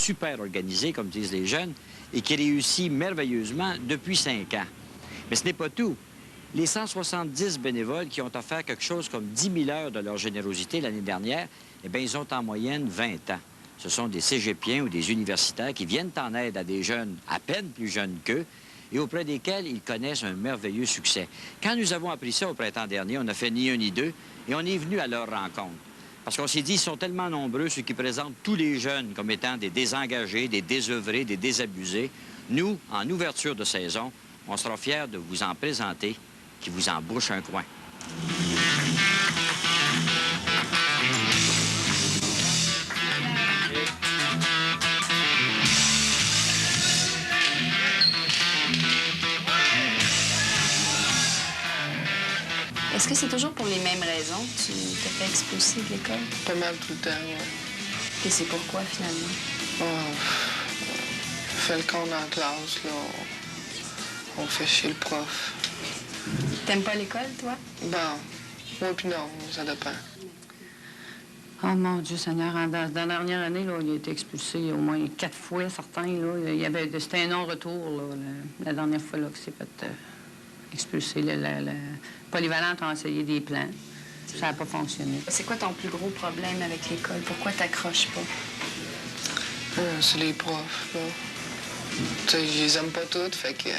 super organisé, comme disent les jeunes, et qui réussit merveilleusement depuis 5 ans. Mais ce n'est pas tout. Les 170 bénévoles qui ont offert quelque chose comme 10 000 heures de leur générosité l'année dernière, eh bien, ils ont en moyenne 20 ans. Ce sont des cégepiens ou des universitaires qui viennent en aide à des jeunes à peine plus jeunes qu'eux et auprès desquels ils connaissent un merveilleux succès. Quand nous avons appris ça au printemps dernier, on n'a fait ni un ni deux et on est venu à leur rencontre. Parce qu'on s'est dit, ils sont tellement nombreux, ceux qui présentent tous les jeunes comme étant des désengagés, des désœuvrés, des désabusés. Nous, en ouverture de saison, on sera fiers de vous en présenter qui vous en bouche un coin. Est-ce que c'est toujours pour les mêmes raisons que tu te fais expulser de l'école? Pas mal tout le temps, ouais. Et c'est pourquoi, finalement? Fait le con dans la classe, là, on fait chier le prof. T'aimes pas l'école, toi? Bon, moi puis non, ça dépend. Oh mon Dieu Seigneur, dans la dernière année, là, il a été expulsé au moins 4 fois, certains. C'était un non-retour, là, la dernière fois là, qu'il s'est fait expulser. La polyvalente a essayé des plans. Ça n'a pas fonctionné. C'est quoi ton plus gros problème avec l'école? Pourquoi t'accroches pas? C'est les profs, là. Tu sais, je les aime pas toutes, fait que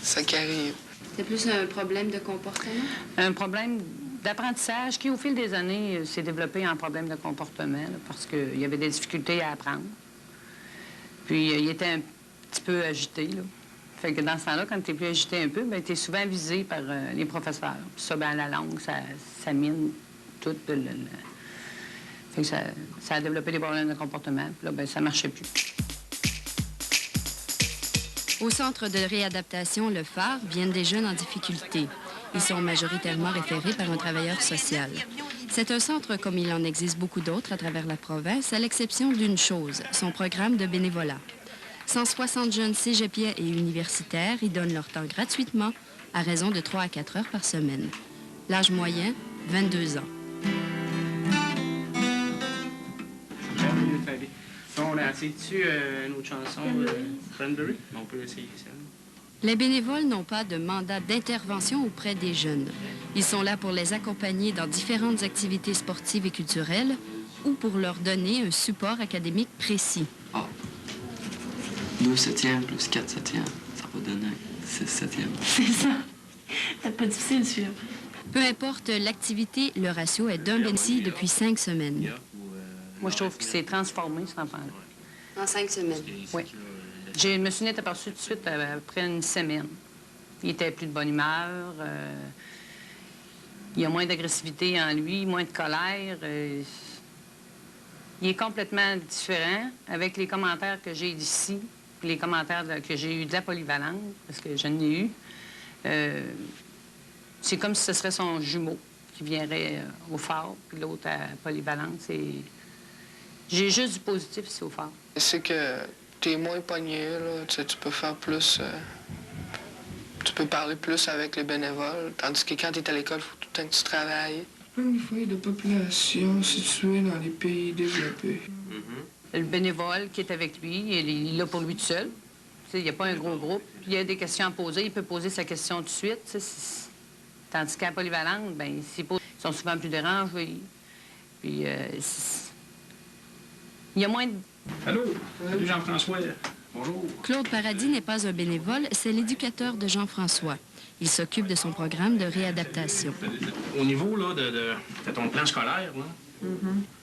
ça qui arrive. C'est plus un problème de comportement? Un problème d'apprentissage qui, au fil des années, s'est développé en problème de comportement, là, parce qu'il y avait des difficultés à apprendre. Puis, il était un petit peu agité, là. Fait que dans ce temps-là, quand tu es plus agité un peu, bien, tu es souvent visé par les professeurs. Puis ça, bien, à la longue, ça mine tout Fait que ça a développé des problèmes de comportement. Puis là, bien, ça marchait plus. Au centre de réadaptation Le Phare viennent des jeunes en difficulté. Ils sont majoritairement référés par un travailleur social. C'est un centre comme il en existe beaucoup d'autres à travers la province, à l'exception d'une chose, son programme de bénévolat. 160 jeunes cégepiens et universitaires y donnent leur temps gratuitement à raison de 3 à 4 heures par semaine. L'âge moyen, 22 ans. On a essayé dessus une autre chanson, Cranberry. On peut essayer ça. Les bénévoles n'ont pas de mandat d'intervention auprès des jeunes. Ils sont là pour les accompagner dans différentes activités sportives et culturelles ou pour leur donner un support académique précis. 12 septièmes plus 4 septièmes, ça va donner 6 septièmes. C'est ça. C'est pas difficile, celui-là. Peu importe l'activité, le ratio est d'un bénéfice depuis 5 semaines. Moi, je trouve qu'il s'est transformé, cet enfant-là. En 5 semaines? Oui. Je me suis net aperçu tout de suite après une semaine. Il était plus de bonne humeur. Il y a moins d'agressivité en lui, moins de colère. Il est complètement différent avec les commentaires que j'ai d'ici, les commentaires que j'ai eus de la polyvalente, parce que je n'ai eu. C'est comme si ce serait son jumeau qui viendrait au phare, puis l'autre à polyvalente. J'ai juste du positif ici au phare. C'est que t'es moins pogné, là. Tu sais, tu peux faire plus... tu peux parler plus avec les bénévoles, tandis que quand t'es à l'école, il faut tout le temps que tu travailles. Une foyer de population située dans les pays développés. Le bénévole qui est avec lui, il est là pour lui tout seul. Il n'y a pas un gros groupe. Il y a des questions à poser, il peut poser sa question tout de suite. Tandis qu'à polyvalente, bien, ils sont souvent plus dérangés. Puis, il y a moins de... Allô? Salut Jean-François. Bonjour. Claude Paradis n'est pas un bénévole, c'est l'éducateur de Jean-François. Il s'occupe de son programme de réadaptation. Au niveau là, de ton plan scolaire, là,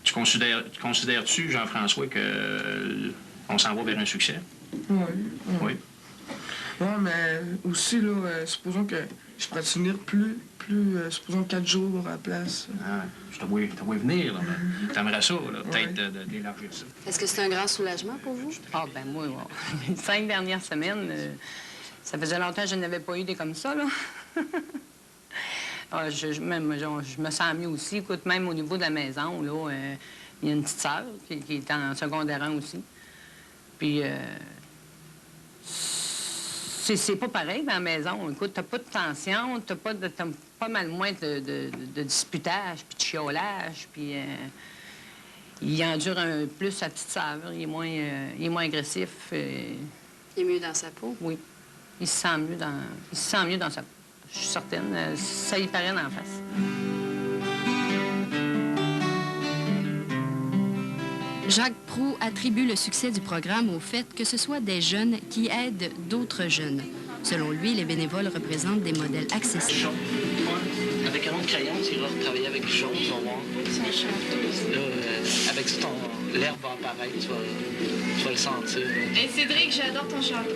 tu considères-tu, Jean-François, qu'on s'en va vers un succès? Oui. Oui. Oui, mais aussi, là, supposons que je pourrais tenir plus, supposons 4 jours à la place. Ah, je te vois venir, là. T'aimerais ça, là, peut-être d'élargir ça. Est-ce que c'est un grand soulagement pour vous? Ah, ben moi, les 5 dernières semaines, ça faisait longtemps que je n'avais pas eu des comme ça, là. Je me sens mieux aussi. Écoute, même au niveau de la maison, là, il y a une petite sœur qui est en secondaire 1 aussi. Puis, c'est pas pareil dans la maison. Écoute, t'as pas de tension, t'as pas mal moins de disputage, puis de chiolage, puis... Il endure plus sa petite saveur, il est moins agressif. Il est mieux dans sa peau? Oui. Il se sent mieux dans sa peau. Je suis certaine. Ça y paraît d'en face. Jacques Proulx attribue le succès du programme au fait que ce soit des jeunes qui aident d'autres jeunes. Selon lui, les bénévoles représentent des modèles accessibles. Avec un autre crayon, tu iras travailler avec chaud, tu vas voir. Là, avec ça, l'herbe va apparaître, tu vas le sentir. Et Cédric, j'adore ton chapeau.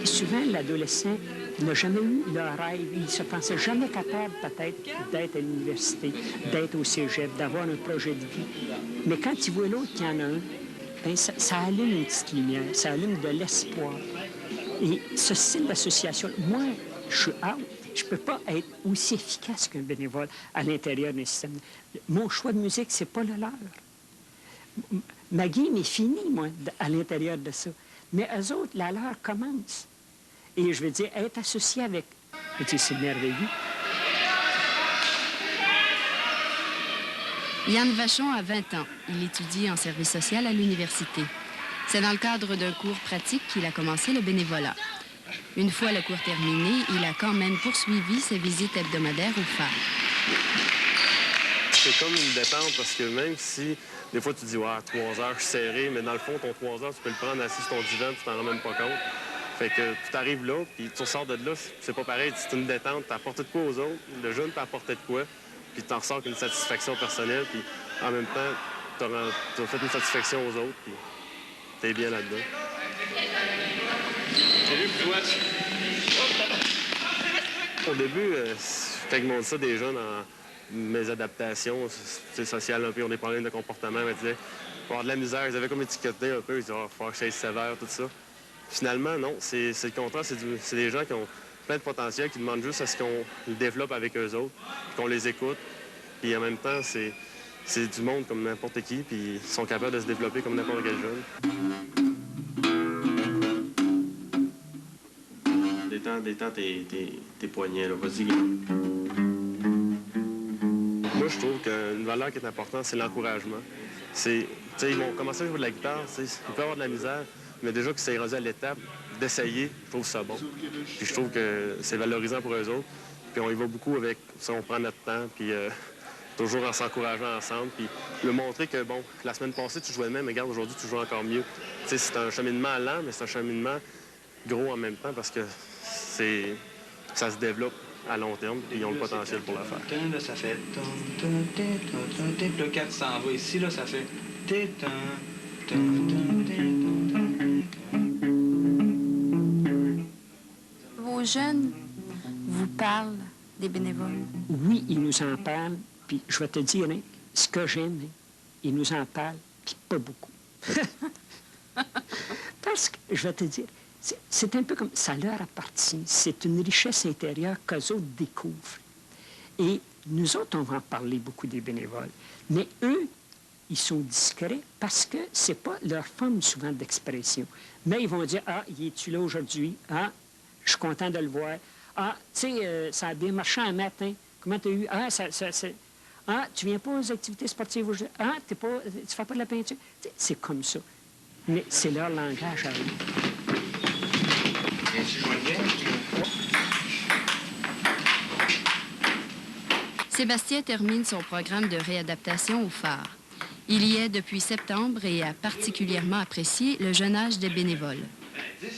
Souvent, l'adolescent n'a jamais eu le rêve. Il ne se pensait jamais capable, peut-être, d'être à l'université, d'être au cégep, d'avoir un projet de vie. Mais quand il voit l'autre qui en a un, bien, ça allume une petite lumière, ça allume de l'espoir. Et ce style d'association, moi, je suis out. Je ne peux pas être aussi efficace qu'un bénévole à l'intérieur d'un système. Mon choix de musique, c'est pas le leur. Ma game est finie, moi, à l'intérieur de ça. Mais eux autres, la leur commence. Et je veux dire, être associé avec... C'est merveilleux. Yann Vachon a 20 ans. Il étudie en service social à l'université. C'est dans le cadre d'un cours pratique qu'il a commencé le bénévolat. Une fois le cours terminé, il a quand même poursuivi ses visites hebdomadaires au phare. C'est comme une détente parce que même si des fois tu dis « Ouais, 3 heures, je suis serré », mais dans le fond, ton 3 heures, tu peux le prendre assis sur ton divan, tu t'en rends même pas compte. Fait que tu arrives là, puis tu ressors de là, c'est pas pareil, c'est une détente, t'as apporté de quoi aux autres, le jeune t'a apporté de quoi, puis t'en ressors avec une satisfaction personnelle, puis en même temps, t'as fait une satisfaction aux autres, puis t'es bien là-dedans. Salut, toi! Au début, quand ils m'ont dit ça, des jeunes en mes adaptations sociales, un peu, ont des problèmes de comportement, ils me disaient, il va avoir de la misère, ils avaient comme étiqueté un peu, ils disaient, il va falloir que je sois sévère, tout ça. Finalement, non, c'est le contraire, c'est des gens qui ont plein de potentiel, qui demandent juste à ce qu'on le développe avec eux autres, qu'on les écoute, puis en même temps, c'est du monde comme n'importe qui, puis ils sont capables de se développer comme n'importe quel jeune. Détends tes poignets, là, vas-y. Moi, je trouve qu'une valeur qui est importante, c'est l'encouragement. Ils vont commencer à jouer de la guitare, ils peuvent avoir de la misère, mais déjà que c'est rendu à l'étape d'essayer, je trouve ça bon. Puis je trouve que c'est valorisant pour eux autres. Puis on y va beaucoup avec, on prend notre temps, puis toujours en s'encourageant ensemble. Puis le montrer que, bon, la semaine passée, tu jouais de même, mais regarde, aujourd'hui, tu joues encore mieux. C'est un cheminement lent, mais c'est un cheminement gros en même temps parce que ça se développe à long terme et ils ont le potentiel pour le faire. Là, ça fait... Puis là, quand tu s'en vas ici, là, ça fait... Vos jeunes vous parlent des bénévoles? Oui, ils nous en parlent, puis je vais te dire, hein, ce que j'aime, hein, ils nous en parlent, puis pas beaucoup. Parce que, je vais te dire, c'est un peu comme ça leur appartient. C'est une richesse intérieure qu'eux autres découvrent. Et nous autres, on va en parler beaucoup des bénévoles. Mais eux, ils sont discrets parce que c'est pas leur forme souvent d'expression. Mais ils vont dire, « Ah, y es-tu là aujourd'hui? Ah, je suis content de le voir. Ah, tu sais, ça a bien marché un matin. Comment tu as eu? Ah, ah, tu viens pas aux activités sportives aujourd'hui? Ah, tu fais pas de la peinture? » C'est comme ça. Mais c'est leur langage à eux. Sébastien termine son programme de réadaptation au phare. Il y est depuis septembre et a particulièrement apprécié le jeune âge des bénévoles. Ils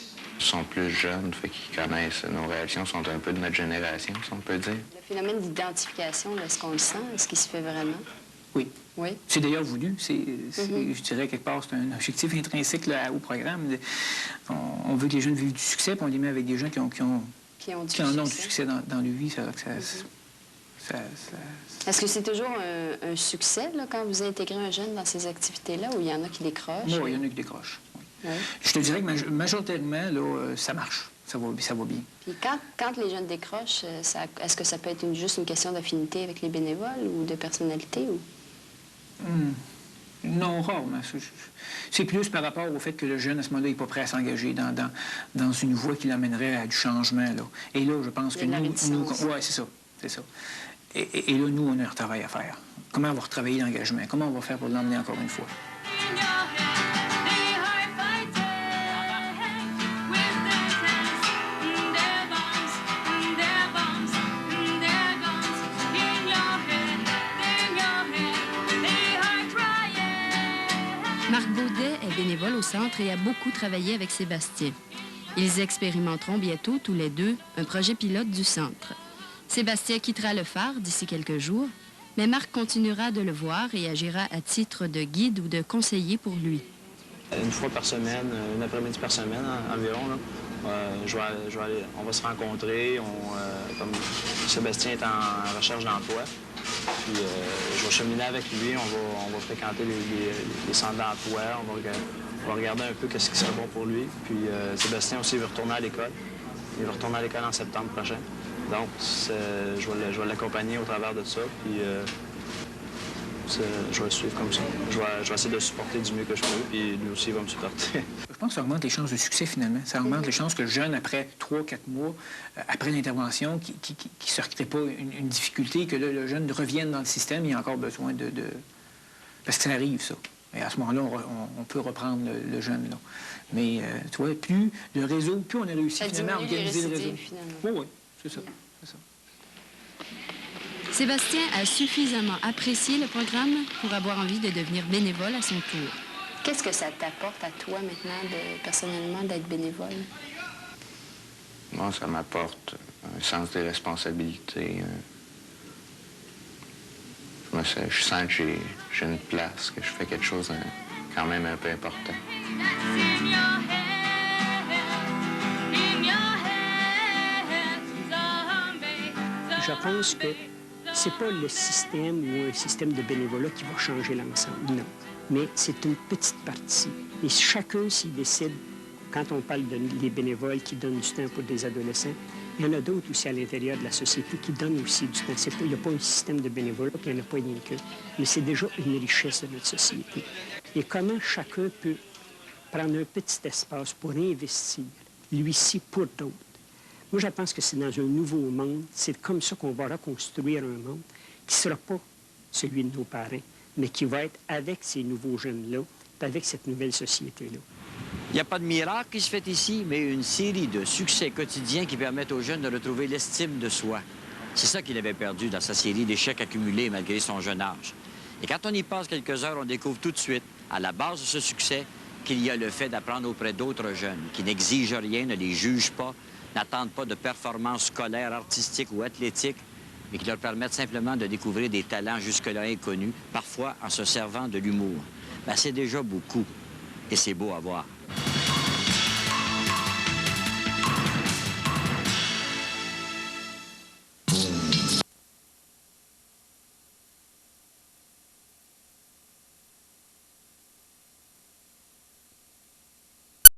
sont plus jeunes, fait qu'ils connaissent nos réactions, sont un peu de notre génération, si on peut dire. Le phénomène d'identification, est-ce qu'on le sent? Est-ce qu'il se fait vraiment? Oui. Oui. C'est d'ailleurs voulu. Je dirais quelque part, c'est un objectif intrinsèque là, au programme. On veut que les jeunes vivent du succès, puis on les met avec des gens qui en ont du succès dans leur vie. Est-ce que c'est toujours un succès là, quand vous intégrez un jeune dans ces activités-là, ou il y en a qui décrochent? Oui, il y en a qui décrochent. Oui. Je te dirais que majoritairement, là, ça marche. Ça va bien. Puis quand les jeunes décrochent, est-ce que ça peut être juste une question d'affinité avec les bénévoles ou de personnalité? Ou... Non, rarement. C'est plus par rapport au fait que le jeune, à ce moment-là, n'est pas prêt à s'engager dans une voie qui l'amènerait à du changement. Là. Et là, je pense que nous... Oui, c'est ça. Et là, nous, on a un travail à faire. Comment on va retravailler l'engagement? Comment on va faire pour l'emmener encore une fois? Marc Baudet est bénévole au centre et a beaucoup travaillé avec Sébastien. Ils expérimenteront bientôt, tous les deux, un projet pilote du centre. Sébastien quittera le phare d'ici quelques jours, mais Marc continuera de le voir et agira à titre de guide ou de conseiller pour lui. Une fois par semaine, une après-midi par semaine environ, là, on va se rencontrer. Comme Sébastien est en recherche d'emploi, puis je vais cheminer avec lui. On va fréquenter les centres d'emploi. On va regarder un peu ce qui serait bon pour lui. Puis Sébastien aussi veut retourner à l'école. Il va retourner à l'école en septembre prochain. Donc, je vais l'accompagner au travers de ça. Puis je vais le suivre comme ça. Je vais essayer de le supporter du mieux que je peux, puis lui aussi, il va me supporter. Je pense que ça augmente les chances de succès, finalement. Ça augmente les chances que le jeune, après 3-4 mois, après l'intervention, qui ne se recrée pas une difficulté, que le jeune revienne dans le système, il a encore besoin de... Parce que ça arrive, ça. Et à ce moment-là, on peut reprendre le jeune, là. Mais, tu vois, plus le réseau, plus on a réussi, finalement, à organiser le réseau. Oui, oui, c'est ça. Sébastien a suffisamment apprécié le programme pour avoir envie de devenir bénévole à son tour. Qu'est-ce que ça t'apporte à toi maintenant, personnellement, d'être bénévole? Moi, ça m'apporte un sens de responsabilité. Je sens que j'ai une place, que je fais quelque chose quand même un peu important. Je pense que c'est pas le système ou un système de bénévolat qui va changer l'ensemble, non. Mais c'est une petite partie. Et chacun s'y décide, quand on parle des bénévoles qui donnent du temps pour des adolescents, il y en a d'autres aussi à l'intérieur de la société qui donnent aussi du temps. Il n'y a pas un système de bénévolat, puis il n'y en a pas rien que. Mais c'est déjà une richesse de notre société. Et comment chacun peut prendre un petit espace pour investir, lui-ci pour d'autres. Moi, je pense que c'est dans un nouveau monde, c'est comme ça qu'on va reconstruire un monde qui ne sera pas celui de nos parents, mais qui va être avec ces nouveaux jeunes-là, avec cette nouvelle société-là. Il n'y a pas de miracle qui se fait ici, mais une série de succès quotidiens qui permettent aux jeunes de retrouver l'estime de soi. C'est ça qu'il avait perdu dans sa série d'échecs accumulés malgré son jeune âge. Et quand on y passe quelques heures, on découvre tout de suite, à la base de ce succès, qu'il y a le fait d'apprendre auprès d'autres jeunes, qui n'exigent rien, ne les jugent pas, n'attendent pas de performances scolaires, artistiques ou athlétiques, mais qui leur permettent simplement de découvrir des talents jusque-là inconnus, parfois en se servant de l'humour. Ben, c'est déjà beaucoup, et c'est beau à voir.